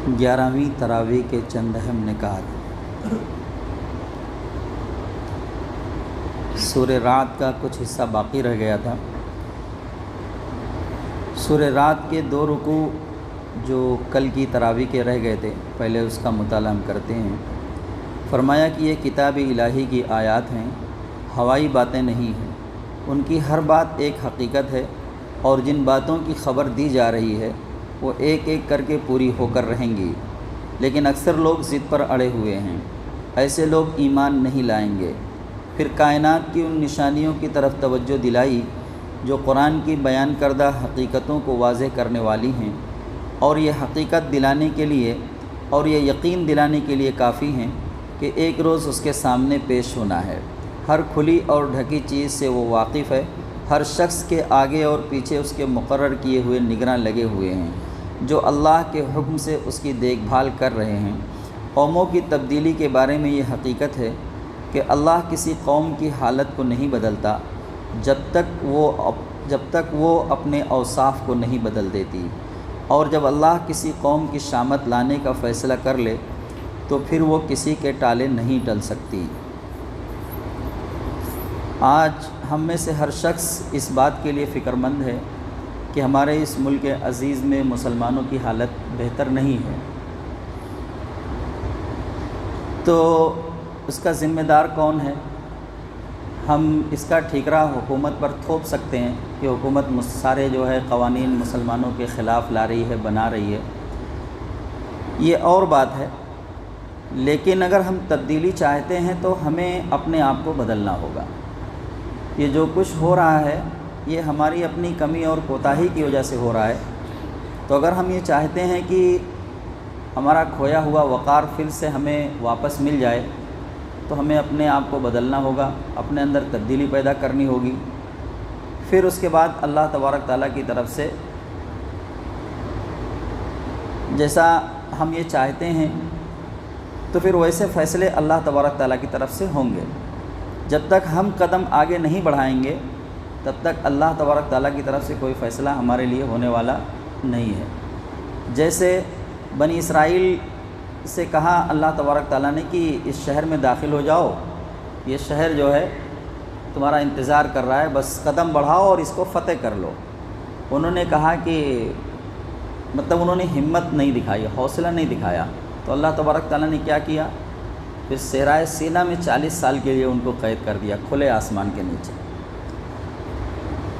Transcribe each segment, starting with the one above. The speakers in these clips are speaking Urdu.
11ویں تراویح کے چند اہم نکات۔ سورہ رعد کا کچھ حصہ باقی رہ گیا تھا۔ سورہ رعد کے 2 رکوع جو کل کی تراویح کے رہ گئے تھے، پہلے اس کا مطالعہ ہم کرتے ہیں۔ فرمایا کہ یہ کتاب الہی کی آیات ہیں، ہوائی باتیں نہیں ہیں۔ ان کی ہر بات ایک حقیقت ہے، اور جن باتوں کی خبر دی جا رہی ہے وہ ایک ایک کر کے پوری ہو کر رہیں گی، لیکن اکثر لوگ ضد پر اڑے ہوئے ہیں۔ ایسے لوگ ایمان نہیں لائیں گے۔ پھر کائنات کی ان نشانیوں کی طرف توجہ دلائی جو قرآن کی بیان کردہ حقیقتوں کو واضح کرنے والی ہیں، اور یہ حقیقت دلانے کے لیے اور یہ یقین دلانے کے لیے کافی ہیں کہ ایک روز اس کے سامنے پیش ہونا ہے۔ ہر کھلی اور ڈھکی چیز سے وہ واقف ہے۔ ہر شخص کے آگے اور پیچھے اس کے مقرر کیے ہوئے نگراں لگے ہوئے ہیں، جو اللہ کے حکم سے اس کی دیکھ بھال کر رہے ہیں۔ قوموں کی تبدیلی کے بارے میں یہ حقیقت ہے کہ اللہ کسی قوم کی حالت کو نہیں بدلتا جب تک وہ اپنے اوصاف کو نہیں بدل دیتی، اور جب اللہ کسی قوم کی شامت لانے کا فیصلہ کر لے تو پھر وہ کسی کے ٹالے نہیں ٹل سکتی۔ آج ہم میں سے ہر شخص اس بات کے لیے فکر مند ہے کہ ہمارے اس ملک عزیز میں مسلمانوں کی حالت بہتر نہیں ہے۔ تو اس کا ذمہ دار کون ہے؟ ہم اس کا ٹھیکرا حکومت پر تھوپ سکتے ہیں کہ حکومت سارے جو ہے قوانین مسلمانوں کے خلاف لا رہی ہے، بنا رہی ہے، یہ اور بات ہے۔ لیکن اگر ہم تبدیلی چاہتے ہیں تو ہمیں اپنے آپ کو بدلنا ہوگا۔ یہ جو کچھ ہو رہا ہے یہ ہماری اپنی کمی اور کوتاہی کی وجہ سے ہو رہا ہے۔ تو اگر ہم یہ چاہتے ہیں کہ ہمارا کھویا ہوا وقار پھر سے ہمیں واپس مل جائے تو ہمیں اپنے آپ کو بدلنا ہوگا، اپنے اندر تبدیلی پیدا کرنی ہوگی۔ پھر اس کے بعد اللہ تبارک تعالیٰ کی طرف سے جیسا ہم یہ چاہتے ہیں تو پھر ویسے فیصلے اللہ تبارک تعالیٰ کی طرف سے ہوں گے۔ جب تک ہم قدم آگے نہیں بڑھائیں گے تب تک اللہ تبارک تعالیٰ کی طرف سے کوئی فیصلہ ہمارے لیے ہونے والا نہیں ہے۔ جیسے بنی اسرائیل سے کہا اللہ تبارک تعالیٰ نے کہ اس شہر میں داخل ہو جاؤ، یہ شہر جو ہے تمہارا انتظار کر رہا ہے، بس قدم بڑھاؤ اور اس کو فتح کر لو۔ انہوں نے کہا کہ انہوں نے ہمت نہیں دکھائی، حوصلہ نہیں دکھایا، تو اللہ تبارک تعالیٰ نے کیا کیا؟ پھر صحرائے سینا میں 40 سال کے لیے ان کو قید کر دیا، کھلے آسمان کے نیچے،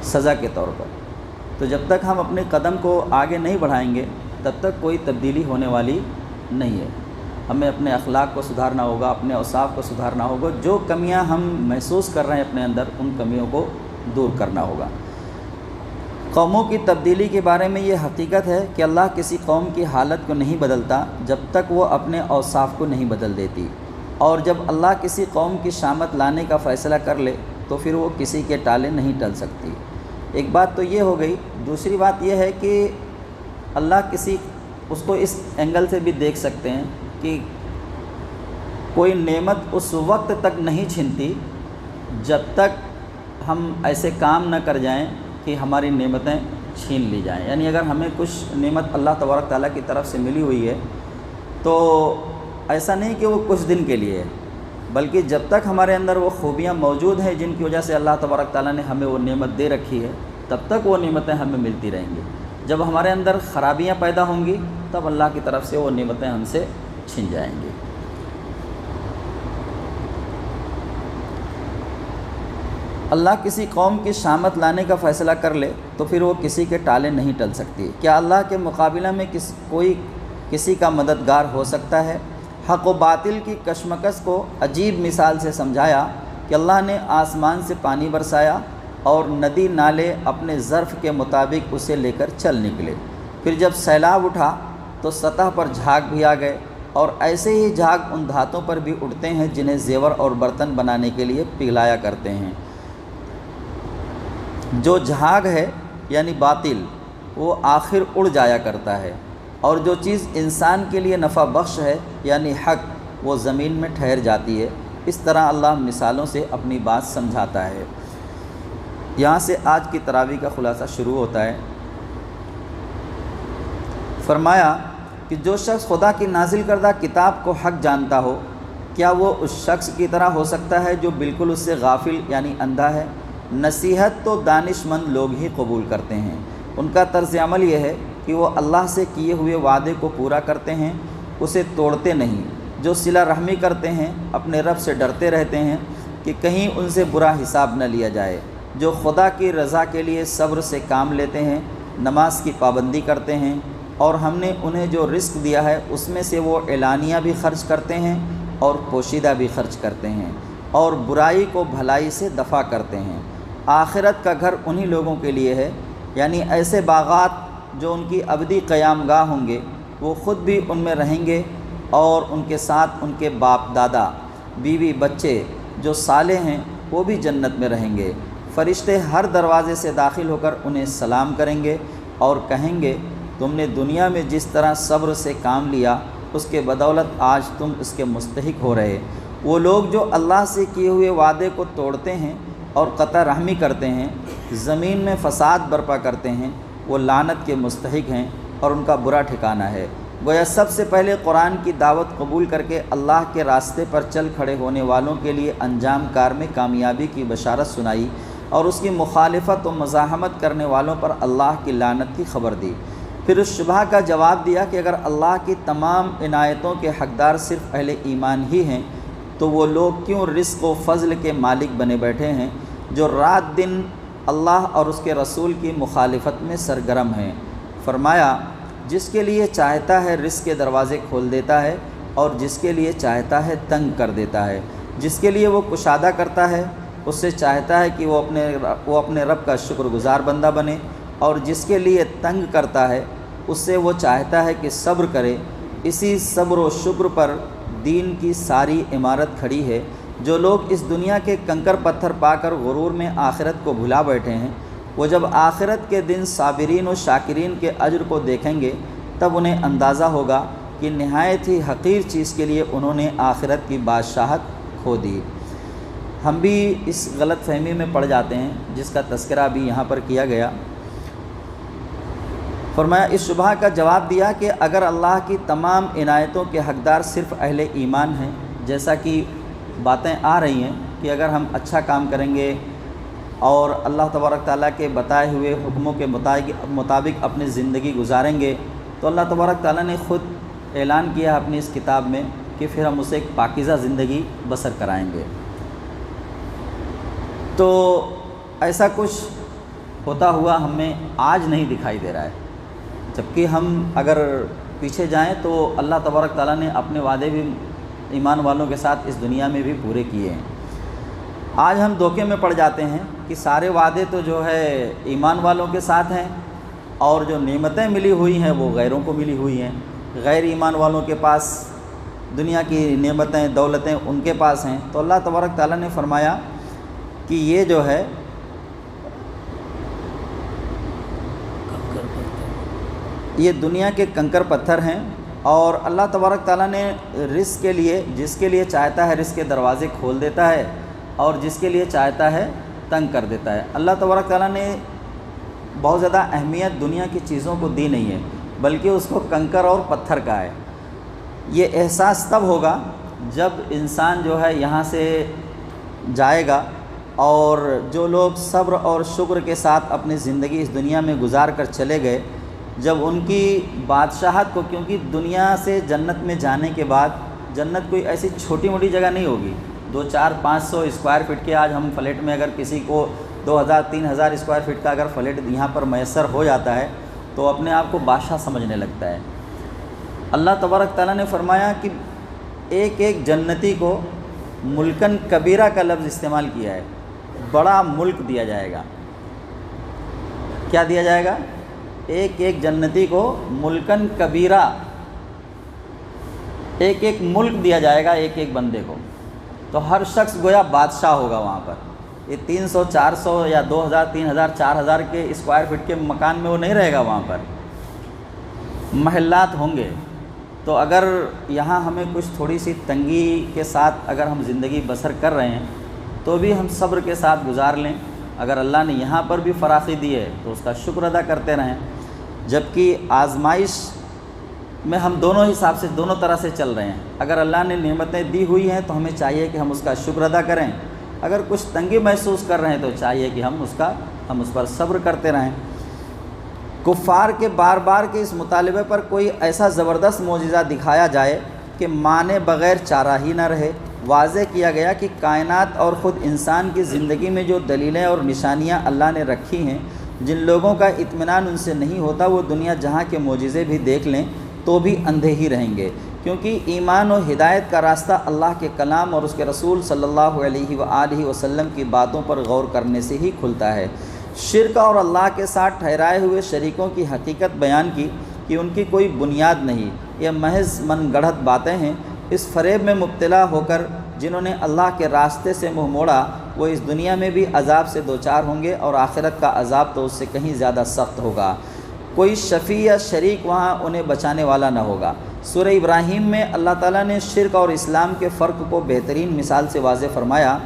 سزا کے طور پر۔ تو جب تک ہم اپنے قدم کو آگے نہیں بڑھائیں گے تب تک کوئی تبدیلی ہونے والی نہیں ہے۔ ہمیں اپنے اخلاق کو سدھارنا ہوگا، اپنے اوصاف کو سدھارنا ہوگا، جو کمیاں ہم محسوس کر رہے ہیں اپنے اندر ان کمیوں کو دور کرنا ہوگا۔ قوموں کی تبدیلی کے بارے میں یہ حقیقت ہے کہ اللہ کسی قوم کی حالت کو نہیں بدلتا جب تک وہ اپنے اوصاف کو نہیں بدل دیتی، اور جب اللہ کسی قوم کی شامت لانے کا فیصلہ کر لے تو پھر وہ کسی کے ٹالے نہیں ٹل سکتی۔ ایک بات تو یہ ہو گئی۔ دوسری بات یہ ہے کہ اللہ اس کو اس اینگل سے بھی دیکھ سکتے ہیں کہ کوئی نعمت اس وقت تک نہیں چھنتی جب تک ہم ایسے کام نہ کر جائیں کہ ہماری نعمتیں چھین لی جائیں۔ یعنی اگر ہمیں کچھ نعمت اللہ تبارک تعالیٰ کی طرف سے ملی ہوئی ہے تو ایسا نہیں کہ وہ کچھ دن کے لیے ہے، بلکہ جب تک ہمارے اندر وہ خوبیاں موجود ہیں جن کی وجہ سے اللہ تبارک تعالیٰ نے ہمیں وہ نعمت دے رکھی ہے، تب تک وہ نعمتیں ہمیں ملتی رہیں گی۔ جب ہمارے اندر خرابیاں پیدا ہوں گی تب اللہ کی طرف سے وہ نعمتیں ہم سے چھن جائیں گی۔ اللہ کسی قوم کی شامت لانے کا فیصلہ کر لے تو پھر وہ کسی کے ٹالے نہیں ٹل سکتی۔ کیا اللہ کے مقابلہ میں کوئی کسی کا مددگار ہو سکتا ہے؟ حق و باطل کی کشمکش کو عجیب مثال سے سمجھایا کہ اللہ نے آسمان سے پانی برسایا اور ندی نالے اپنے ظرف کے مطابق اسے لے کر چل نکلے۔ پھر جب سیلاب اٹھا تو سطح پر جھاگ بھی آ گئے، اور ایسے ہی جھاگ ان دھاتوں پر بھی اٹھتے ہیں جنہیں زیور اور برتن بنانے کے لیے پگھلایا کرتے ہیں۔ جو جھاگ ہے یعنی باطل وہ آخر اڑ جایا کرتا ہے، اور جو چیز انسان کے لیے نفع بخش ہے یعنی حق وہ زمین میں ٹھہر جاتی ہے۔ اس طرح اللہ مثالوں سے اپنی بات سمجھاتا ہے۔ یہاں سے آج کی تراویح کا خلاصہ شروع ہوتا ہے۔ فرمایا کہ جو شخص خدا کی نازل کردہ کتاب کو حق جانتا ہو، کیا وہ اس شخص کی طرح ہو سکتا ہے جو بالکل اس سے غافل یعنی اندھا ہے؟ نصیحت تو دانش مند لوگ ہی قبول کرتے ہیں، ان کا طرز عمل یہ ہے کہ وہ اللہ سے کیے ہوئے وعدے کو پورا کرتے ہیں، اسے توڑتے نہیں، جو صلہ رحمی کرتے ہیں، اپنے رب سے ڈرتے رہتے ہیں کہ کہیں ان سے برا حساب نہ لیا جائے، جو خدا کی رضا کے لیے صبر سے کام لیتے ہیں، نماز کی پابندی کرتے ہیں، اور ہم نے انہیں جو رزق دیا ہے اس میں سے وہ اعلانیہ بھی خرچ کرتے ہیں اور پوشیدہ بھی خرچ کرتے ہیں، اور برائی کو بھلائی سے دفع کرتے ہیں۔ آخرت کا گھر انہی لوگوں کے لیے ہے، یعنی ایسے باغات جو ان کی ابدی قیام گاہ ہوں گے، وہ خود بھی ان میں رہیں گے اور ان کے ساتھ ان کے باپ دادا، بیوی، بچے جو صالح ہیں وہ بھی جنت میں رہیں گے۔ فرشتے ہر دروازے سے داخل ہو کر انہیں سلام کریں گے اور کہیں گے تم نے دنیا میں جس طرح صبر سے کام لیا اس کے بدولت آج تم اس کے مستحق ہو رہے۔ وہ لوگ جو اللہ سے کیے ہوئے وعدے کو توڑتے ہیں اور قطع رحمی کرتے ہیں، زمین میں فساد برپا کرتے ہیں، وہ لعنت کے مستحق ہیں اور ان کا برا ٹھکانہ ہے۔ گویا سب سے پہلے قرآن کی دعوت قبول کر کے اللہ کے راستے پر چل کھڑے ہونے والوں کے لیے انجام کار میں کامیابی کی بشارت سنائی اور اس کی مخالفت و مزاحمت کرنے والوں پر اللہ کی لعنت کی خبر دی۔ پھر اس شبہ کا جواب دیا کہ اگر اللہ کی تمام عنایتوں کے حقدار صرف اہل ایمان ہی ہیں تو وہ لوگ کیوں رزق و فضل کے مالک بنے بیٹھے ہیں جو رات دن اللہ اور اس کے رسول کی مخالفت میں سرگرم ہیں؟ فرمایا جس کے لیے چاہتا ہے رزق کے دروازے کھول دیتا ہے اور جس کے لیے چاہتا ہے تنگ کر دیتا ہے، جس کے لیے وہ کشادہ کرتا ہے اس سے چاہتا ہے کہ وہ اپنے رب کا شکر گزار بندہ بنے، اور جس کے لیے تنگ کرتا ہے اس سے وہ چاہتا ہے کہ صبر کرے۔ اسی صبر و شکر پر دین کی ساری عمارت کھڑی ہے۔ جو لوگ اس دنیا کے کنکر پتھر پا کر غرور میں آخرت کو بھلا بیٹھے ہیں، وہ جب آخرت کے دن صابرین و شاکرین کے اجر کو دیکھیں گے تب انہیں اندازہ ہوگا کہ نہایت ہی حقیر چیز کے لیے انہوں نے آخرت کی بادشاہت کھو دی۔ ہم بھی اس غلط فہمی میں پڑ جاتے ہیں جس کا تذکرہ بھی یہاں پر کیا گیا۔ فرمایا اس شبہ کا جواب دیا کہ اگر اللہ کی تمام عنایتوں کے حقدار صرف اہل ایمان ہیں، جیسا کہ باتیں آ رہی ہیں کہ اگر ہم اچھا کام کریں گے اور اللہ تبارک تعالیٰ کے بتائے ہوئے حکموں کے مطابق اپنی زندگی گزاریں گے تو اللہ تبارک تعالیٰ نے خود اعلان کیا اپنی اس کتاب میں کہ پھر ہم اسے ایک پاکیزہ زندگی بسر کرائیں گے۔ تو ایسا کچھ ہوتا ہوا ہمیں آج نہیں دکھائی دے رہا ہے، جبکہ ہم اگر پیچھے جائیں تو اللہ تبارک تعالیٰ نے اپنے وعدے بھی ایمان والوں کے ساتھ اس دنیا میں بھی پورے کیے ہیں۔ آج ہم دھوکے میں پڑ جاتے ہیں کہ سارے وعدے تو جو ہے ایمان والوں کے ساتھ ہیں اور جو نعمتیں ملی ہوئی ہیں وہ غیروں کو ملی ہوئی ہیں، غیر ایمان والوں کے پاس دنیا کی نعمتیں دولتیں ان کے پاس ہیں۔ تو اللہ تبارک تعالیٰ نے فرمایا کہ یہ جو ہے یہ دنیا کے کنکر پتھر ہیں، اور اللہ تبارک تعالیٰ نے رزق کے لیے جس کے لیے چاہتا ہے رزق کے دروازے کھول دیتا ہے اور جس کے لیے چاہتا ہے تنگ کر دیتا ہے۔ اللہ تبارک تعالیٰ نے بہت زیادہ اہمیت دنیا کی چیزوں کو دی نہیں ہے، بلکہ اس کو کنکر اور پتھر کا ہے۔ یہ احساس تب ہوگا جب انسان جو ہے یہاں سے جائے گا، اور جو لوگ صبر اور شکر کے ساتھ اپنی زندگی اس دنیا میں گزار کر چلے گئے، جب ان کی بادشاہت کو، کیونکہ دنیا سے جنت میں جانے کے بعد جنت کوئی ایسی چھوٹی موٹی جگہ نہیں ہوگی، 200-400-500 اسکوائر فٹ کے آج ہم فلیٹ میں اگر کسی کو 2000-3000 اسکوائر فٹ کا اگر فلیٹ یہاں پر میسر ہو جاتا ہے تو اپنے آپ کو بادشاہ سمجھنے لگتا ہے۔ اللہ تبارک تعالیٰ نے فرمایا کہ ایک ایک جنتی کو ملکن کبیرہ کا لفظ استعمال کیا ہے، بڑا ملک دیا جائے گا۔ کیا دیا جائے گا؟ ایک ایک جنتی کو ملکن کبیرہ، ایک ایک ملک دیا جائے گا ایک ایک بندے کو۔ تو ہر شخص گویا بادشاہ ہوگا وہاں پر۔ یہ 300-400 یا 2000-3000-4000 کے اسکوائر فٹ کے مکان میں وہ نہیں رہے گا، وہاں پر محلات ہوں گے۔ تو اگر یہاں ہمیں کچھ تھوڑی سی تنگی کے ساتھ اگر ہم زندگی بسر کر رہے ہیں تو بھی ہم صبر کے ساتھ گزار لیں۔ اگر اللہ نے یہاں پر بھی فراخی دی ہے تو اس کا شکر ادا کرتے رہیں، جبکہ آزمائش میں ہم دونوں حساب سے دونوں طرح سے چل رہے ہیں۔ اگر اللہ نے نعمتیں دی ہوئی ہیں تو ہمیں چاہیے کہ ہم اس کا شکر ادا کریں، اگر کچھ تنگی محسوس کر رہے ہیں تو چاہیے کہ ہم اس پر صبر کرتے رہیں۔ کفار کے بار بار کے اس مطالبے پر کوئی ایسا زبردست معجزہ دکھایا جائے کہ مانے بغیر چارہ ہی نہ رہے۔ واضح کیا گیا کہ کائنات اور خود انسان کی زندگی میں جو دلیلیں اور نشانیاں اللہ نے رکھی ہیں، جن لوگوں کا اطمینان ان سے نہیں ہوتا وہ دنیا جہاں کے معجزے بھی دیکھ لیں تو بھی اندھے ہی رہیں گے، کیونکہ ایمان و ہدایت کا راستہ اللہ کے کلام اور اس کے رسول صلی اللہ علیہ وآلہ وسلم کی باتوں پر غور کرنے سے ہی کھلتا ہے۔ شرک اور اللہ کے ساتھ ٹھہرائے ہوئے شریکوں کی حقیقت بیان کی کہ ان کی کوئی بنیاد نہیں، یہ محض من گڑھت باتیں ہیں۔ اس فریب میں مبتلا ہو کر جنہوں نے اللہ کے راستے سے منہ موڑا وہ اس دنیا میں بھی عذاب سے دوچار ہوں گے، اور آخرت کا عذاب تو اس سے کہیں زیادہ سخت ہوگا۔ کوئی شفیع یا شریک وہاں انہیں بچانے والا نہ ہوگا۔ سورہ ابراہیم میں اللہ تعالیٰ نے شرک اور اسلام کے فرق کو بہترین مثال سے واضح فرمایا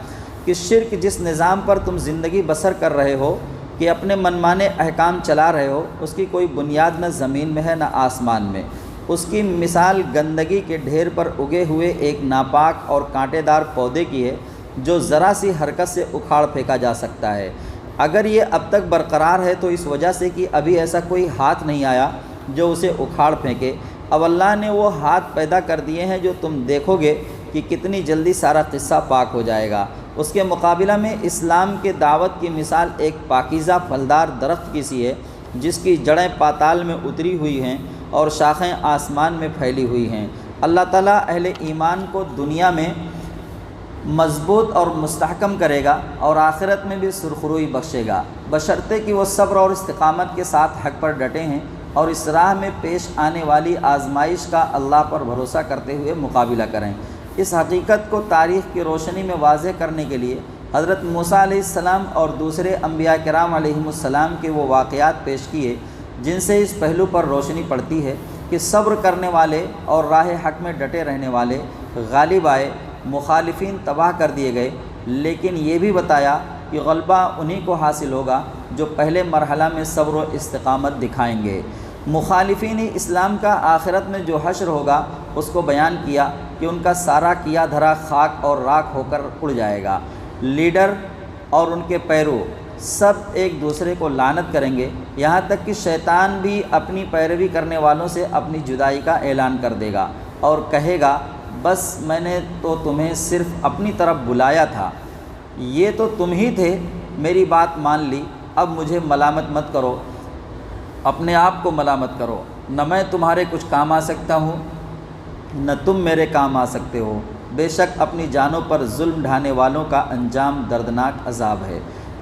کہ شرک جس نظام پر تم زندگی بسر کر رہے ہو کہ اپنے منمانے احکام چلا رہے ہو، اس کی کوئی بنیاد نہ زمین میں ہے نہ آسمان میں۔ اس کی مثال گندگی کے ڈھیر پر اگے ہوئے ایک ناپاک اور کانٹے دار پودے کی ہے جو ذرا سی حرکت سے اکھاڑ پھینکا جا سکتا ہے۔ اگر یہ اب تک برقرار ہے تو اس وجہ سے کہ ابھی ایسا کوئی ہاتھ نہیں آیا جو اسے اکھاڑ پھینکے۔ اب اللہ نے وہ ہاتھ پیدا کر دیے ہیں جو تم دیکھو گے کہ کتنی جلدی سارا قصہ پاک ہو جائے گا۔ اس کے مقابلہ میں اسلام کے دعوت کی مثال ایک پاکیزہ پھلدار درخت کی سی ہے جس کی جڑیں پاتال میں اتری ہوئی ہیں اور شاخیں آسمان میں پھیلی ہوئی ہیں۔ اللہ تعالیٰ اہل ایمان کو دنیا میں مضبوط اور مستحکم کرے گا اور آخرت میں بھی سرخروئی بخشے گا، بشرطے کہ وہ صبر اور استقامت کے ساتھ حق پر ڈٹے ہیں اور اس راہ میں پیش آنے والی آزمائش کا اللہ پر بھروسہ کرتے ہوئے مقابلہ کریں۔ اس حقیقت کو تاریخ کی روشنی میں واضح کرنے کے لیے حضرت موسیٰ علیہ السلام اور دوسرے انبیاء کرام علیہم السلام کے وہ واقعات پیش کیے جن سے اس پہلو پر روشنی پڑتی ہے کہ صبر کرنے والے اور راہ حق میں ڈٹے رہنے والے غالب آئے، مخالفین تباہ کر دیے گئے، لیکن یہ بھی بتایا کہ غلبہ انہی کو حاصل ہوگا جو پہلے مرحلہ میں صبر و استقامت دکھائیں گے۔ مخالفین اسلام کا آخرت میں جو حشر ہوگا اس کو بیان کیا کہ ان کا سارا کیا دھرا خاک اور راکھ ہو کر اڑ جائے گا۔ لیڈر اور ان کے پیرو سب ایک دوسرے کو لعنت کریں گے، یہاں تک کہ شیطان بھی اپنی پیروی کرنے والوں سے اپنی جدائی کا اعلان کر دے گا اور کہے گا بس میں نے تو تمہیں صرف اپنی طرف بلایا تھا، یہ تو تم ہی تھے، میری بات مان لی، اب مجھے ملامت مت کرو، اپنے آپ کو ملامت کرو، نہ میں تمہارے کچھ کام آ سکتا ہوں نہ تم میرے کام آ سکتے ہو، بے شک اپنی جانوں پر ظلم ڈھانے والوں کا انجام دردناک عذاب ہے۔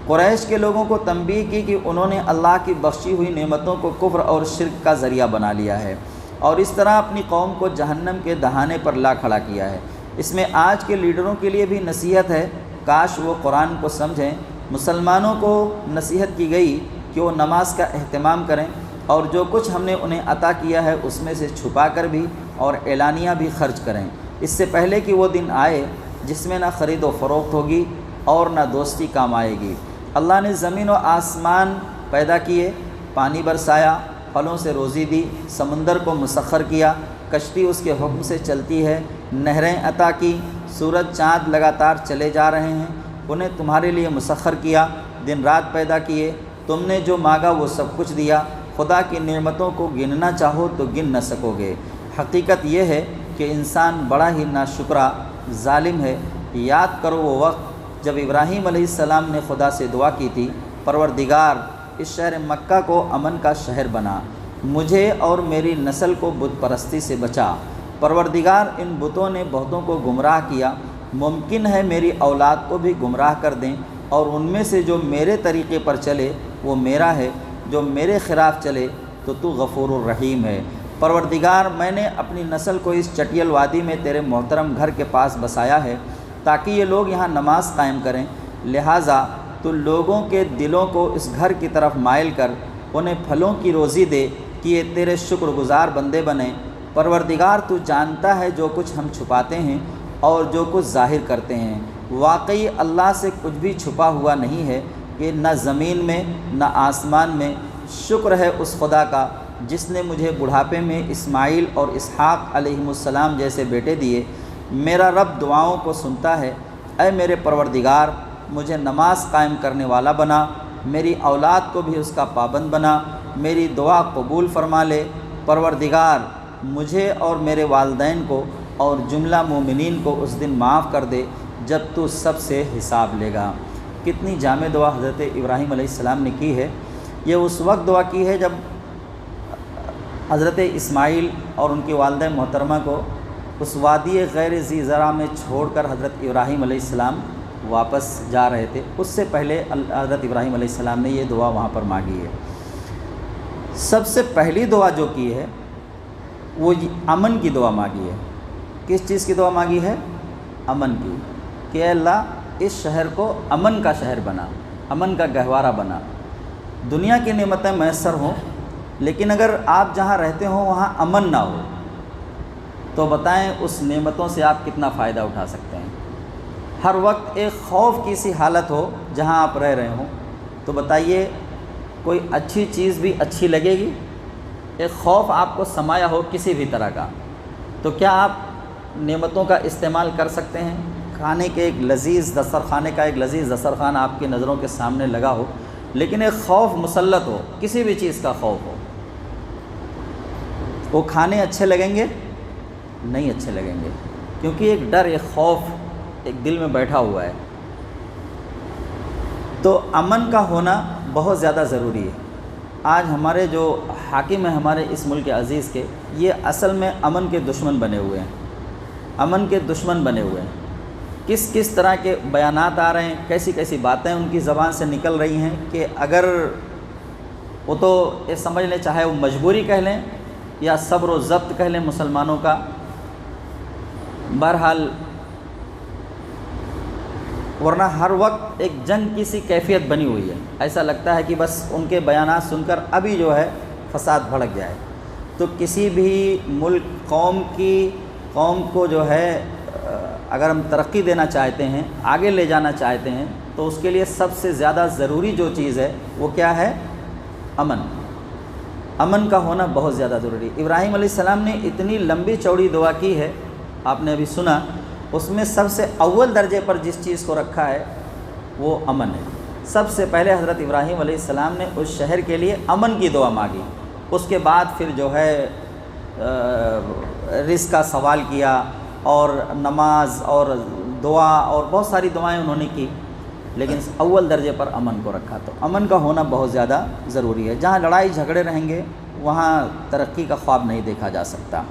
قریش کے لوگوں کو تنبیہ کی کہ انہوں نے اللہ کی بخشی ہوئی نعمتوں کو کفر اور شرک کا ذریعہ بنا لیا ہے اور اس طرح اپنی قوم کو جہنم کے دہانے پر لا کھڑا کیا ہے۔ اس میں آج کے لیڈروں کے لیے بھی نصیحت ہے، کاش وہ قرآن کو سمجھیں۔ مسلمانوں کو نصیحت کی گئی کہ وہ نماز کا اہتمام کریں اور جو کچھ ہم نے انہیں عطا کیا ہے اس میں سے چھپا کر بھی اور اعلانیہ بھی خرچ کریں، اس سے پہلے کہ وہ دن آئے جس میں نہ خرید و فروخت ہوگی اور نہ دوستی کام آئے گی۔ اللہ نے زمین و آسمان پیدا کیے، پانی برسایا، پھلوں سے روزی دی، سمندر کو مسخر کیا، کشتی اس کے حکم سے چلتی ہے، نہریں عطا کی، سورج چاند لگاتار چلے جا رہے ہیں، انہیں تمہارے لیے مسخر کیا، دن رات پیدا کیے، تم نے جو مانگا وہ سب کچھ دیا، خدا کی نعمتوں کو گننا چاہو تو گن نہ سکو گے۔ حقیقت یہ ہے کہ انسان بڑا ہی ناشکرا ظالم ہے۔ یاد کرو وہ وقت جب ابراہیم علیہ السلام نے خدا سے دعا کی تھی، پروردگار اس شہر مکہ کو امن کا شہر بنا، مجھے اور میری نسل کو بت پرستی سے بچا۔ پروردگار ان بتوں نے بہتوں کو گمراہ کیا، ممکن ہے میری اولاد کو بھی گمراہ کر دیں، اور ان میں سے جو میرے طریقے پر چلے وہ میرا ہے، جو میرے خلاف چلے تو غفور الرحیم ہے۔ پروردگار میں نے اپنی نسل کو اس چٹیل وادی میں تیرے محترم گھر کے پاس بسایا ہے تاکہ یہ لوگ یہاں نماز قائم کریں، لہٰذا تو لوگوں کے دلوں کو اس گھر کی طرف مائل کر انہیں پھلوں کی روزی دے کہ یہ تیرے شکر گزار بندے بنیں۔ پروردگار تو جانتا ہے جو کچھ ہم چھپاتے ہیں اور جو کچھ ظاہر کرتے ہیں، واقعی اللہ سے کچھ بھی چھپا ہوا نہیں ہے کہ نہ زمین میں نہ آسمان میں۔ شکر ہے اس خدا کا جس نے مجھے بڑھاپے میں اسماعیل اور اسحاق علیہم السلام جیسے بیٹے دیے۔ میرا رب دعاؤں کو سنتا ہے۔ اے میرے پروردگار، مجھے نماز قائم کرنے والا بنا، میری اولاد کو بھی اس کا پابند بنا، میری دعا قبول فرما لے۔ پروردگار، مجھے اور میرے والدین کو اور جملہ مومنین کو اس دن معاف کر دے جب تو سب سے حساب لے گا۔ کتنی جامع دعا حضرت ابراہیم علیہ السلام نے کی ہے۔ یہ اس وقت دعا کی ہے جب حضرت اسماعیل اور ان کی والدہ محترمہ کو اس وادی غیر ذی زرع میں چھوڑ کر حضرت ابراہیم علیہ السلام واپس جا رہے تھے۔ اس سے پہلے حضرت ابراہیم علیہ السلام نے یہ دعا وہاں پر مانگی ہے۔ سب سے پہلی دعا جو کی ہے وہ امن کی دعا مانگی ہے۔ کس چیز کی دعا مانگی ہے؟ امن کی، کہ اے اللہ اس شہر کو امن کا شہر بنا، امن کا گہوارہ بنا۔ دنیا کی نعمتیں میسر ہوں، لیکن اگر آپ جہاں رہتے ہوں وہاں امن نہ ہو تو بتائیں اس نعمتوں سے آپ کتنا فائدہ اٹھا سکتے ہیں۔ ہر وقت ایک خوف کی سی حالت ہو جہاں آپ رہ رہے ہوں تو بتائیے کوئی اچھی چیز بھی اچھی لگے گی؟ ایک خوف آپ کو سمایا ہو کسی بھی طرح کا تو کیا آپ نعمتوں کا استعمال کر سکتے ہیں؟ کھانے کے ایک لذیذ دسترخوانے کا ایک لذیذ دسترخوان آپ کی نظروں کے سامنے لگا ہو، لیکن ایک خوف مسلط ہو، کسی بھی چیز کا خوف ہو، وہ کھانے اچھے لگیں گے؟ نہیں اچھے لگیں گے، کیونکہ ایک ڈر، ایک خوف ایک دل میں بیٹھا ہوا ہے۔ تو امن کا ہونا بہت زیادہ ضروری ہے۔ آج ہمارے جو حاکم ہیں ہمارے اس ملک عزیز کے، یہ اصل میں امن کے دشمن بنے ہوئے ہیں، امن کے دشمن بنے ہوئے ہیں۔ کس کس طرح کے بیانات آ رہے ہیں، کیسی کیسی باتیں ان کی زبان سے نکل رہی ہیں کہ اگر وہ تو یہ سمجھ لیں، چاہے وہ مجبوری کہہ لیں یا صبر و ضبط کہہ لیں مسلمانوں کا، بہرحال ورنہ ہر وقت ایک جنگ کی سی کیفیت بنی ہوئی ہے۔ ایسا لگتا ہے کہ بس ان کے بیانات سن کر ابھی جو ہے فساد بھڑک جائے۔ تو کسی بھی ملک قوم کو جو ہے اگر ہم ترقی دینا چاہتے ہیں، آگے لے جانا چاہتے ہیں، تو اس کے لیے سب سے زیادہ ضروری جو چیز ہے وہ کیا ہے؟ امن۔ امن کا ہونا بہت زیادہ ضروری۔ ابراہیم علیہ السلام نے اتنی لمبی چوڑی دعا کی ہے، آپ نے ابھی سنا، اس میں سب سے اول درجے پر جس چیز کو رکھا ہے وہ امن ہے۔ سب سے پہلے حضرت ابراہیم علیہ السلام نے اس شہر کے لیے امن کی دعا مانگی، اس کے بعد پھر جو ہے رزق کا سوال کیا اور نماز اور دعا اور بہت ساری دعائیں انہوں نے کی، لیکن اول درجے پر امن کو رکھا۔ تو امن کا ہونا بہت زیادہ ضروری ہے۔ جہاں لڑائی جھگڑے رہیں گے وہاں ترقی کا خواب نہیں دیکھا جا سکتا۔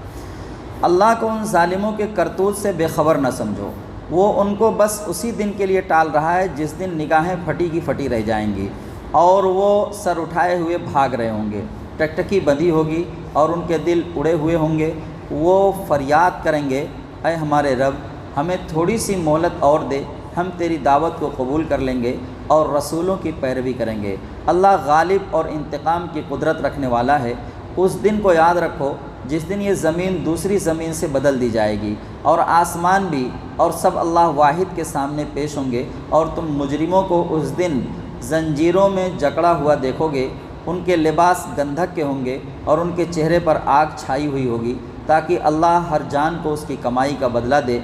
اللہ کو ان ظالموں کے کرتوت سے بے خبر نہ سمجھو، وہ ان کو بس اسی دن کے لیے ٹال رہا ہے جس دن نگاہیں پھٹی کی پھٹی رہ جائیں گی اور وہ سر اٹھائے ہوئے بھاگ رہے ہوں گے، ٹکٹکی بندھی ہوگی اور ان کے دل اڑے ہوئے ہوں گے۔ وہ فریاد کریں گے، اے ہمارے رب، ہمیں تھوڑی سی مہلت اور دے، ہم تیری دعوت کو قبول کر لیں گے اور رسولوں کی پیروی کریں گے۔ اللہ غالب اور انتقام کی قدرت رکھنے والا ہے۔ اس دن کو یاد رکھو جس دن یہ زمین دوسری زمین سے بدل دی جائے گی اور آسمان بھی، اور سب اللہ واحد کے سامنے پیش ہوں گے، اور تم مجرموں کو اس دن زنجیروں میں جکڑا ہوا دیکھو گے۔ ان کے لباس گندھک کے ہوں گے اور ان کے چہرے پر آگ چھائی ہوئی ہوگی، تاکہ اللہ ہر جان کو اس کی کمائی کا بدلہ دے،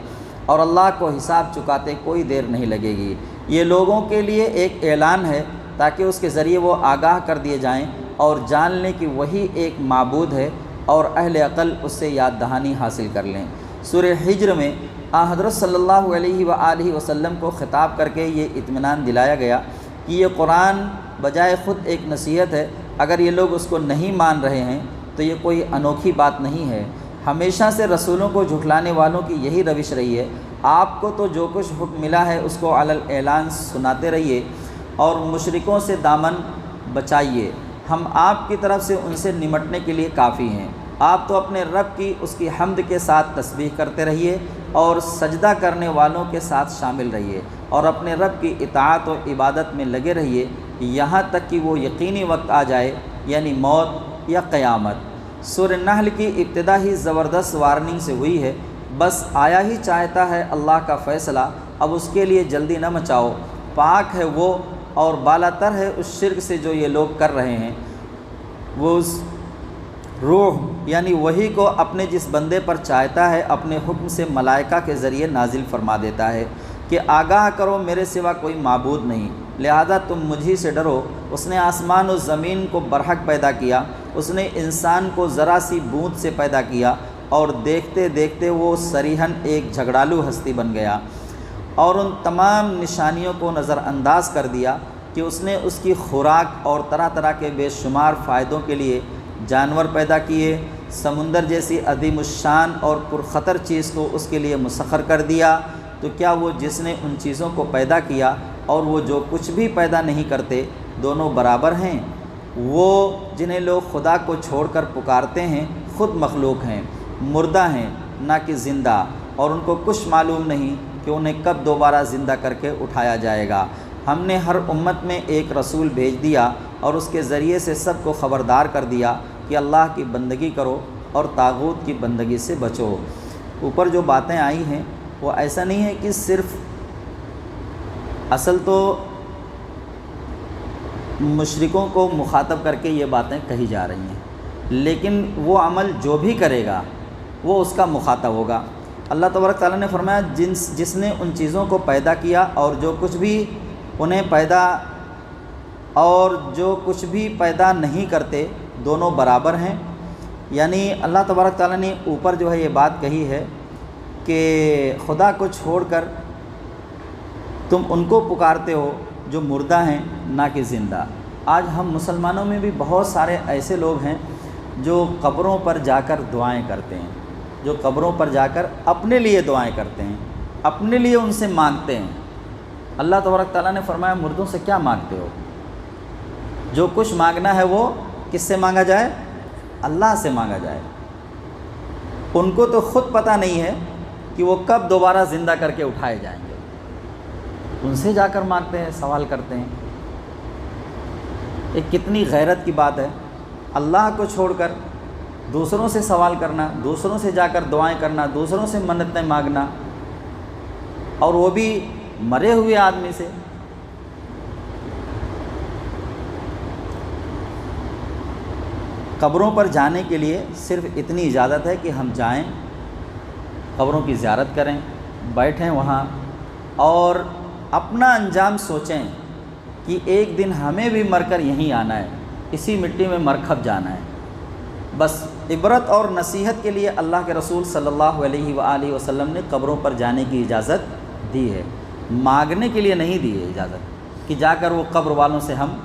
اور اللہ کو حساب چکاتے کوئی دیر نہیں لگے گی۔ یہ لوگوں کے لیے ایک اعلان ہے تاکہ اس کے ذریعے وہ آگاہ کر دیے جائیں اور جان لیں کہ وہی ایک معبود ہے، اور اہل عقل اس سے یاد دہانی حاصل کر لیں۔ سورہ حجر میں حضرت صلی اللہ علیہ وآلہ وسلم کو خطاب کر کے یہ اطمینان دلایا گیا کہ یہ قرآن بجائے خود ایک نصیحت ہے۔ اگر یہ لوگ اس کو نہیں مان رہے ہیں تو یہ کوئی انوکھی بات نہیں ہے۔ ہمیشہ سے رسولوں کو جھٹلانے والوں کی یہی روش رہی ہے۔ آپ کو تو جو کچھ حکم ملا ہے اس کو علی الاعلان سناتے رہیے اور مشرکوں سے دامن بچائیے۔ ہم آپ کی طرف سے ان سے نمٹنے کے لیے کافی ہیں۔ آپ تو اپنے رب کی اس کی حمد کے ساتھ تسبیح کرتے رہیے اور سجدہ کرنے والوں کے ساتھ شامل رہیے، اور اپنے رب کی اطاعت و عبادت میں لگے رہیے یہاں تک کہ وہ یقینی وقت آ جائے، یعنی موت یا قیامت۔ سورہ نحل کی ابتدا ہی زبردست وارننگ سے ہوئی ہے، بس آیا ہی چاہتا ہے اللہ کا فیصلہ، اب اس کے لیے جلدی نہ مچاؤ۔ پاک ہے وہ اور بالا تر ہے اس شرک سے جو یہ لوگ کر رہے ہیں۔ وہ اس روح یعنی وہی کو اپنے جس بندے پر چاہتا ہے اپنے حکم سے ملائکہ کے ذریعے نازل فرما دیتا ہے کہ آگاہ کرو میرے سوا کوئی معبود نہیں، لہذا تم مجھی سے ڈرو۔ اس نے آسمان و زمین کو برحق پیدا کیا، اس نے انسان کو ذرا سی بوند سے پیدا کیا، اور دیکھتے دیکھتے وہ صریحاً ایک جھگڑالو ہستی بن گیا، اور ان تمام نشانیوں کو نظر انداز کر دیا کہ اس نے اس کی خوراک اور طرح طرح کے بے شمار فائدوں کے لیے جانور پیدا کیے، سمندر جیسی عظیم الشان اور پرخطر چیز کو اس کے لیے مسخر کر دیا۔ تو کیا وہ جس نے ان چیزوں کو پیدا کیا اور وہ جو کچھ بھی پیدا نہیں کرتے دونوں برابر ہیں؟ وہ جنہیں لوگ خدا کو چھوڑ کر پکارتے ہیں خود مخلوق ہیں، مردہ ہیں نہ کہ زندہ، اور ان کو کچھ معلوم نہیں کہ انہیں کب دوبارہ زندہ کر کے اٹھایا جائے گا۔ ہم نے ہر امت میں ایک رسول بھیج دیا اور اس کے ذریعے سے سب کو خبردار کر دیا کہ اللہ کی بندگی کرو اور طاغوت کی بندگی سے بچو۔ اوپر جو باتیں آئی ہیں وہ ایسا نہیں ہے کہ صرف، اصل تو مشرکوں کو مخاطب کر کے یہ باتیں کہی جا رہی ہیں، لیکن وہ عمل جو بھی کرے گا وہ اس کا مخاطب ہوگا۔ اللہ تبارک تعالیٰ نے فرمایا جس نے ان چیزوں کو پیدا کیا اور جو کچھ بھی انہیں پیدا اور جو کچھ بھی پیدا نہیں کرتے دونوں برابر ہیں۔ یعنی اللہ تبارک تعالیٰ نے اوپر جو ہے یہ بات کہی ہے کہ خدا کو چھوڑ کر تم ان کو پکارتے ہو جو مردہ ہیں نہ کہ زندہ۔ آج ہم مسلمانوں میں بھی بہت سارے ایسے لوگ ہیں جو قبروں پر جا کر دعائیں کرتے ہیں، جو قبروں پر جا کر اپنے لیے دعائیں کرتے ہیں، اپنے لیے ان سے مانگتے ہیں۔ اللہ تبارک تعالیٰ نے فرمایا مردوں سے کیا مانگتے ہو؟ جو کچھ مانگنا ہے وہ کس سے مانگا جائے؟ اللہ سے مانگا جائے۔ ان کو تو خود پتہ نہیں ہے کہ وہ کب دوبارہ زندہ کر کے اٹھائے جائیں گے، ان سے جا کر مانگتے ہیں، سوال کرتے ہیں۔ ایک کتنی غیرت کی بات ہے، اللہ کو چھوڑ کر دوسروں سے سوال کرنا، دوسروں سے جا کر دعائیں کرنا، دوسروں سے منتیں مانگنا، اور وہ بھی مرے ہوئے آدمی سے۔ قبروں پر جانے کے لیے صرف اتنی اجازت ہے کہ ہم جائیں، قبروں کی زیارت کریں، بیٹھیں وہاں اور اپنا انجام سوچیں کہ ایک دن ہمیں بھی مر کر یہیں آنا ہے، اسی مٹی میں مرکب جانا ہے۔ بس عبرت اور نصیحت کے لیے اللہ کے رسول صلی اللہ علیہ وآلہ وسلم نے قبروں پر جانے کی اجازت دی ہے، مانگنے کے لیے نہیں دی ہے اجازت کہ جا کر وہ قبر والوں سے ہم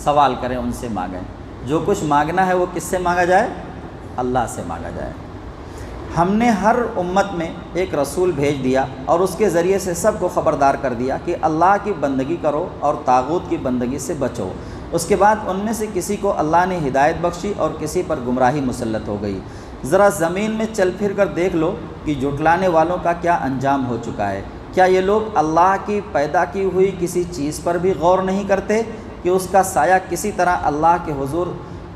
سوال کریں، ان سے مانگیں۔ جو کچھ مانگنا ہے وہ کس سے مانگا جائے؟ اللہ سے مانگا جائے۔ ہم نے ہر امت میں ایک رسول بھیج دیا اور اس کے ذریعے سے سب کو خبردار کر دیا کہ اللہ کی بندگی کرو اور طاغوت کی بندگی سے بچو۔ اس کے بعد ان میں سے کسی کو اللہ نے ہدایت بخشی اور کسی پر گمراہی مسلط ہو گئی۔ ذرا زمین میں چل پھر کر دیکھ لو کہ جھٹلانے والوں کا کیا انجام ہو چکا ہے۔ کیا یہ لوگ اللہ کی پیدا کی ہوئی کسی چیز پر بھی غور نہیں کرتے کہ اس کا سایہ کسی طرح اللہ کے حضور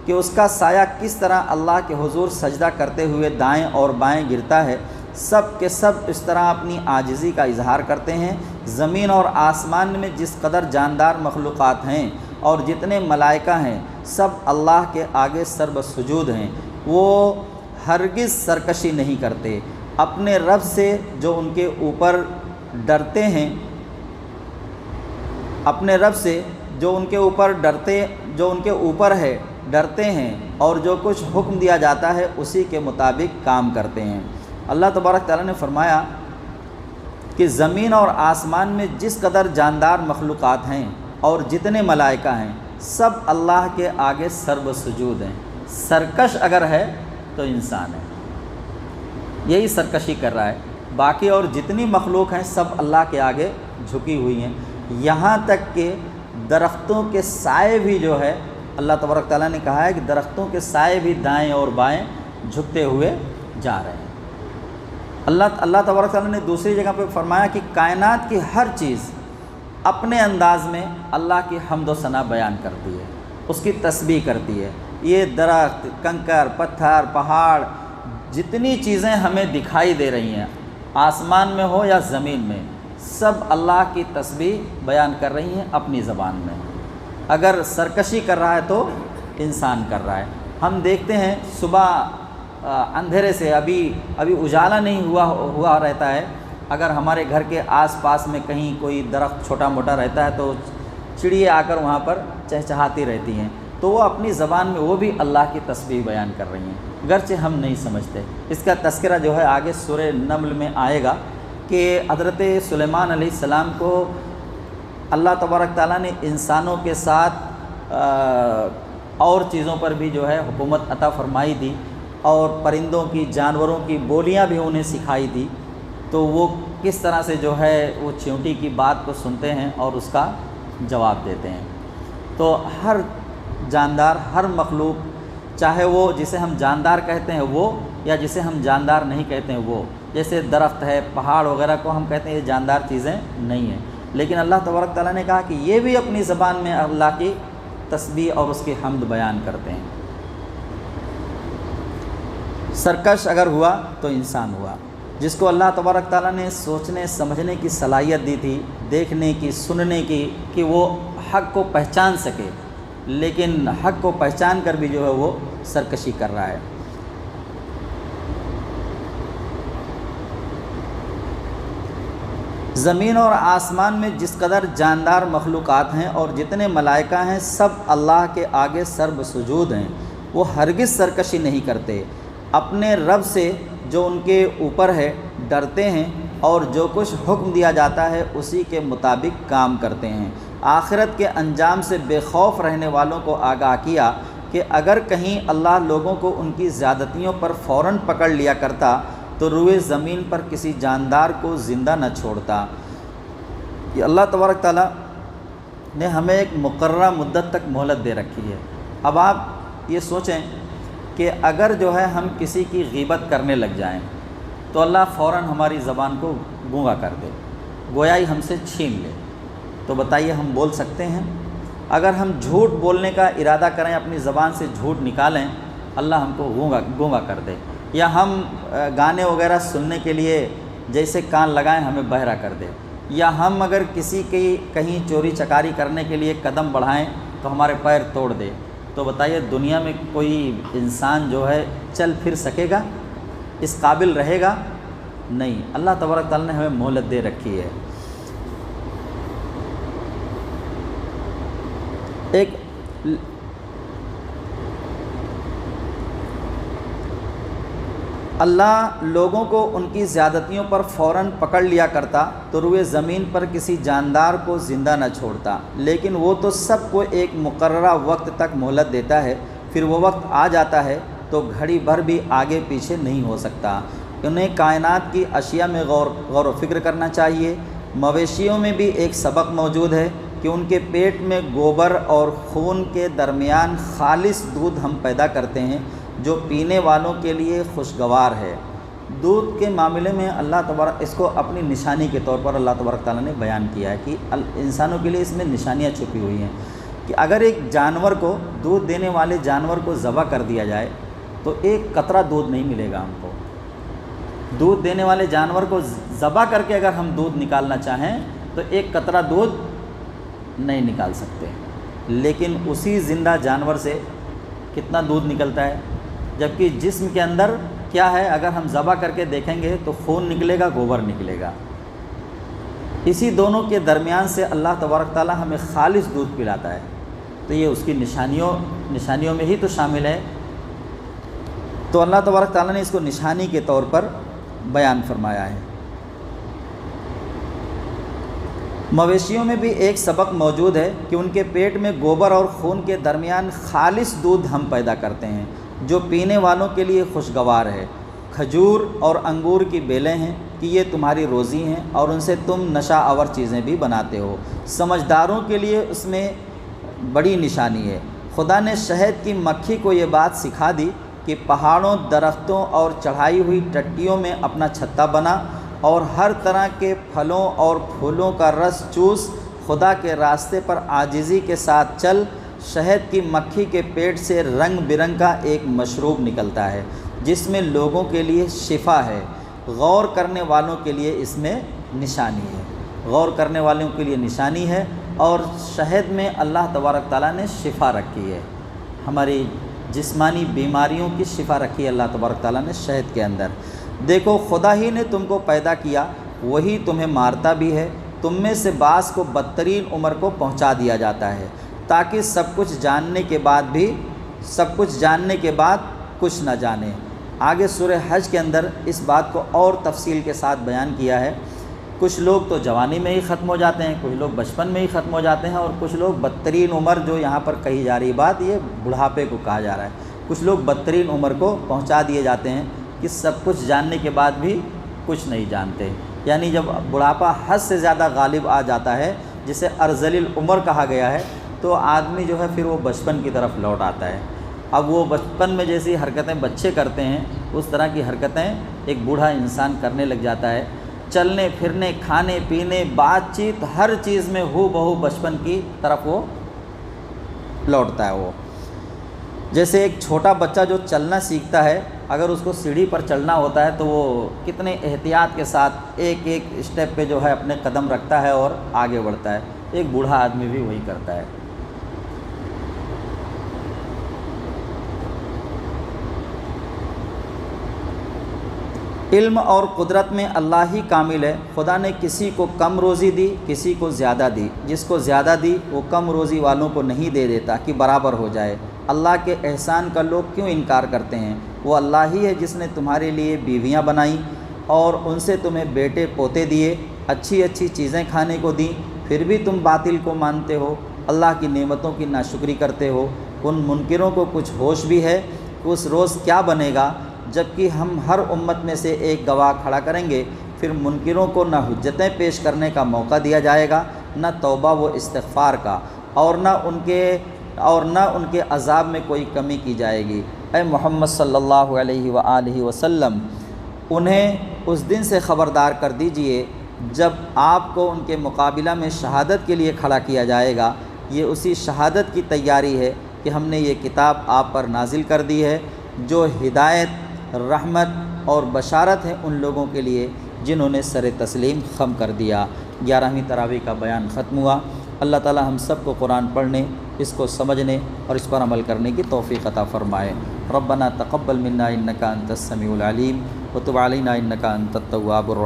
کس طرح اللہ کے حضور سجدہ کرتے ہوئے دائیں اور بائیں گرتا ہے؟ سب کے سب اس طرح اپنی عاجزی کا اظہار کرتے ہیں۔ زمین اور آسمان میں جس قدر جاندار مخلوقات ہیں اور جتنے ملائکہ ہیں سب اللہ کے آگے سرب سجود ہیں۔ وہ ہرگز سرکشی نہیں کرتے، اپنے رب سے جو ان کے اوپر ڈرتے ہیں، اپنے رب سے جو ان کے اوپر ہے ڈرتے ہیں، اور جو کچھ حکم دیا جاتا ہے اسی کے مطابق کام کرتے ہیں۔ اللہ تبارک تعالیٰ نے فرمایا کہ زمین اور آسمان میں جس قدر جاندار مخلوقات ہیں اور جتنے ملائکہ ہیں سب اللہ کے آگے سرب سجود ہیں۔ سرکش اگر ہے تو انسان ہے، یہی سرکشی کر رہا ہے۔ باقی اور جتنی مخلوق ہیں سب اللہ کے آگے جھکی ہوئی ہیں، یہاں تک کہ درختوں کے سائے بھی جو ہے اللہ تبارک تعالیٰ نے کہا ہے کہ درختوں کے سائے بھی دائیں اور بائیں جھکتے ہوئے جا رہے ہیں۔ اللہ تبارک تعالیٰ نے دوسری جگہ پہ فرمایا کہ کائنات کی ہر چیز اپنے انداز میں اللہ کی حمد و ثنا بیان کرتی ہے، اس کی تسبیح کرتی ہے۔ یہ درخت، کنکر، پتھر، پہاڑ، جتنی چیزیں ہمیں دکھائی دے رہی ہیں آسمان میں ہو یا زمین میں، سب اللہ کی تسبیح بیان کر رہی ہیں اپنی زبان میں۔ اگر سرکشی کر رہا ہے تو انسان کر رہا ہے، ہم دیکھتے ہیں صبح اندھیرے سے ابھی اجالا نہیں ہوا رہتا ہے، اگر ہمارے گھر کے آس پاس میں کہیں کوئی درخت چھوٹا موٹا رہتا ہے تو چڑیے آ کر وہاں پر چہچہاتی رہتی ہیں، تو وہ اپنی زبان میں وہ بھی اللہ کی تسبیح بیان کر رہی ہیں، گرچہ ہم نہیں سمجھتے۔ اس کا تذکرہ جو ہے آگے سورہ نمل میں آئے گا کہ حضرت سلیمان علیہ السلام کو اللہ تبارک تعالیٰ نے انسانوں کے ساتھ اور چیزوں پر بھی جو ہے حکومت عطا فرمائی تھی، اور پرندوں کی، جانوروں کی بولیاں بھی انہیں سکھائی تھی، تو وہ کس طرح سے جو ہے وہ چیونٹی کی بات کو سنتے ہیں اور اس کا جواب دیتے ہیں۔ تو ہر جاندار، ہر مخلوق، چاہے وہ جسے ہم جاندار کہتے ہیں وہ، یا جسے ہم جاندار نہیں کہتے ہیں وہ، جیسے درخت ہے، پہاڑ وغیرہ کو ہم کہتے ہیں یہ جاندار چیزیں نہیں ہیں، لیکن اللہ تبارک تعالیٰ نے کہا کہ یہ بھی اپنی زبان میں اللہ کی تسبیح اور اس کی حمد بیان کرتے ہیں۔ سرکش اگر ہوا تو انسان ہوا، جس کو اللہ تبارک تعالیٰ نے سوچنے سمجھنے کی صلاحیت دی تھی، دیکھنے کی، سننے کی، کہ وہ حق کو پہچان سکے، لیکن حق کو پہچان کر بھی جو ہے وہ سرکشی کر رہا ہے۔ زمین اور آسمان میں جس قدر جاندار مخلوقات ہیں اور جتنے ملائکہ ہیں، سب اللہ کے آگے سرب سجود ہیں، وہ ہرگز سرکشی نہیں کرتے، اپنے رب سے جو ان کے اوپر ہے ڈرتے ہیں، اور جو کچھ حکم دیا جاتا ہے اسی کے مطابق کام کرتے ہیں۔ آخرت کے انجام سے بے خوف رہنے والوں کو آگاہ کیا کہ اگر کہیں اللہ لوگوں کو ان کی زیادتیوں پر فوراً پکڑ لیا کرتا تو روئے زمین پر کسی جاندار کو زندہ نہ چھوڑتا۔ یہ اللہ تبارک تعالیٰ نے ہمیں ایک مقررہ مدت تک مہلت دے رکھی ہے۔ اب آپ یہ سوچیں کہ اگر جو ہے ہم کسی کی غیبت کرنے لگ جائیں تو اللہ فوراً ہماری زبان کو گونگا کر دے، گویا ہی ہم سے چھین لے، تو بتائیے ہم بول سکتے ہیں؟ اگر ہم جھوٹ بولنے کا ارادہ کریں، اپنی زبان سے جھوٹ نکالیں، اللہ ہم کو گونگا کر دے، یا ہم گانے وغیرہ سننے کے لیے جیسے کان لگائیں ہمیں بہرا کر دے، یا ہم اگر کسی کی کہیں چوری چکاری کرنے کے لیے قدم بڑھائیں تو ہمارے پیر توڑ دے، تو بتائیے دنیا میں کوئی انسان جو ہے چل پھر سکے گا؟ اس قابل رہے گا؟ نہیں۔ اللہ تبارک تعالیٰ نے ہمیں مہلت دے رکھی ہے۔ اللہ لوگوں کو ان کی زیادتیوں پر فوراً پکڑ لیا کرتا تو روئے زمین پر کسی جاندار کو زندہ نہ چھوڑتا، لیکن وہ تو سب کو ایک مقررہ وقت تک مہلت دیتا ہے، پھر وہ وقت آ جاتا ہے تو گھڑی بھر بھی آگے پیچھے نہیں ہو سکتا۔ انہیں کائنات کی اشیاء میں غور و فکر کرنا چاہیے۔ مویشیوں میں بھی ایک سبق موجود ہے کہ ان کے پیٹ میں گوبر اور خون کے درمیان خالص دودھ ہم پیدا کرتے ہیں جو پینے والوں کے لیے خوشگوار ہے۔ دودھ کے معاملے میں اللہ تبارک اس کو اپنی نشانی کے طور پر اللہ تبارک تعالیٰ نے بیان کیا ہے کہ انسانوں کے لیے اس میں نشانیاں چھپی ہوئی ہیں، کہ اگر ایک جانور کو، دودھ دینے والے جانور کو ذبح کر دیا جائے تو ایک قطرہ دودھ نہیں ملے گا ہم کو۔ دودھ دینے والے جانور کو ذبح کر کے اگر ہم دودھ نکالنا چاہیں تو ایک قطرہ دودھ نہیں نکال سکتے، لیکن اسی زندہ جانور سے کتنا دودھ نکلتا ہے، جبکہ جسم کے اندر کیا ہے، اگر ہم ذبح کر کے دیکھیں گے تو خون نکلے گا، گوبر نکلے گا۔ اسی دونوں کے درمیان سے اللہ تبارک تعالیٰ ہمیں خالص دودھ پلاتا ہے، تو یہ اس کی نشانیوں میں ہی تو شامل ہے۔ تو اللہ تبارک تعالیٰ نے اس کو نشانی کے طور پر بیان فرمایا ہے۔ مویشیوں میں بھی ایک سبق موجود ہے کہ ان کے پیٹ میں گوبر اور خون کے درمیان خالص دودھ ہم پیدا کرتے ہیں جو پینے والوں کے لیے خوشگوار ہے۔ کھجور اور انگور کی بیلیں ہیں کہ یہ تمہاری روزی ہیں اور ان سے تم نشہ آور چیزیں بھی بناتے ہو۔ سمجھداروں کے لیے اس میں بڑی نشانی ہے۔ خدا نے شہد کی مکھی کو یہ بات سکھا دی کہ پہاڑوں، درختوں اور چڑھائی ہوئی ٹٹیوں میں اپنا چھتا بنا اور ہر طرح کے پھلوں اور پھولوں کا رس چوس، خدا کے راستے پر عاجزی کے ساتھ چل۔ شہد کی مکھی کے پیٹ سے رنگ برنگ کا ایک مشروب نکلتا ہے جس میں لوگوں کے لیے شفا ہے، غور کرنے والوں کے لیے اس میں نشانی ہے، غور کرنے والوں کے لیے نشانی ہے۔ اور شہد میں اللہ تبارک تعالیٰ نے شفا رکھی ہے، ہماری جسمانی بیماریوں کی شفا رکھی اللہ تبارک تعالیٰ نے شہد کے اندر۔ دیکھو خدا ہی نے تم کو پیدا کیا، وہی تمہیں مارتا بھی ہے، تم میں سے بعض کو بدترین عمر کو پہنچا دیا جاتا ہے تاکہ سب کچھ جاننے کے بعد کچھ نہ جانے۔ آگے سورہ حج کے اندر اس بات کو اور تفصیل کے ساتھ بیان کیا ہے۔ کچھ لوگ تو جوانی میں ہی ختم ہو جاتے ہیں، کچھ لوگ بچپن میں ہی ختم ہو جاتے ہیں، اور کچھ لوگ بدترین عمر، جو یہاں پر کہی جا رہی بات یہ بڑھاپے کو کہا جا رہا ہے، کچھ لوگ بدترین عمر کو پہنچا دیے جاتے ہیں کہ سب کچھ جاننے کے بعد بھی کچھ نہیں جانتے۔ یعنی جب بڑھاپا حد سے زیادہ غالب آ جاتا ہے، جسے ارذل العمر کہا گیا ہے، تو آدمی جو ہے پھر وہ بچپن کی طرف لوٹ آتا ہے۔ اب وہ بچپن میں جیسی حرکتیں بچے کرتے ہیں اس طرح کی حرکتیں ایک بوڑھا انسان کرنے لگ جاتا ہے۔ چلنے پھرنے، کھانے پینے، بات چیت، ہر چیز میں ہو بہو بچپن کی طرف وہ لوٹتا ہے۔ وہ جیسے ایک چھوٹا بچہ جو چلنا سیکھتا ہے، اگر اس کو سیڑھی پر چلنا ہوتا ہے تو وہ کتنے احتیاط کے ساتھ ایک ایک اسٹیپ پہ جو ہے اپنے قدم رکھتا ہے اور آگے بڑھتا ہے، ایک بوڑھا آدمی بھی وہی کرتا ہے۔ علم اور قدرت میں اللہ ہی کامل ہے، خدا نے کسی کو کم روزی دی، کسی کو زیادہ دی، جس کو زیادہ دی وہ کم روزی والوں کو نہیں دے دیتا کہ برابر ہو جائے۔ اللہ کے احسان کا لوگ کیوں انکار کرتے ہیں؟ وہ اللہ ہی ہے جس نے تمہارے لیے بیویاں بنائیں اور ان سے تمہیں بیٹے پوتے دیے، اچھی اچھی چیزیں کھانے کو دیں، پھر بھی تم باطل کو مانتے ہو، اللہ کی نعمتوں کی ناشکری کرتے ہو۔ ان منکروں کو کچھ ہوش بھی ہے کہ اس روز کیا بنے گا جبکہ ہم ہر امت میں سے ایک گواہ کھڑا کریں گے، پھر منکروں کو نہ حجتیں پیش کرنے کا موقع دیا جائے گا، نہ توبہ و استغفار کا، اور نہ ان کے عذاب میں کوئی کمی کی جائے گی۔ اے محمد صلی اللہ علیہ وآلہ وسلم، انہیں اس دن سے خبردار کر دیجئے جب آپ کو ان کے مقابلہ میں شہادت کے لیے کھڑا کیا جائے گا۔ یہ اسی شہادت کی تیاری ہے کہ ہم نے یہ کتاب آپ پر نازل کر دی ہے، جو ہدایت، رحمت اور بشارت ہے ان لوگوں کے لیے جنہوں نے سر تسلیم خم کر دیا۔ 11ویں تراویح کا بیان ختم ہوا۔ اللہ تعالی ہم سب کو قرآن پڑھنے، اس کو سمجھنے اور اس پر عمل کرنے کی توفیق عطا فرمائے۔ ربنا تقبل منا انک انت السمیع العلیم وتب علینا انک انت التواب الرحیم۔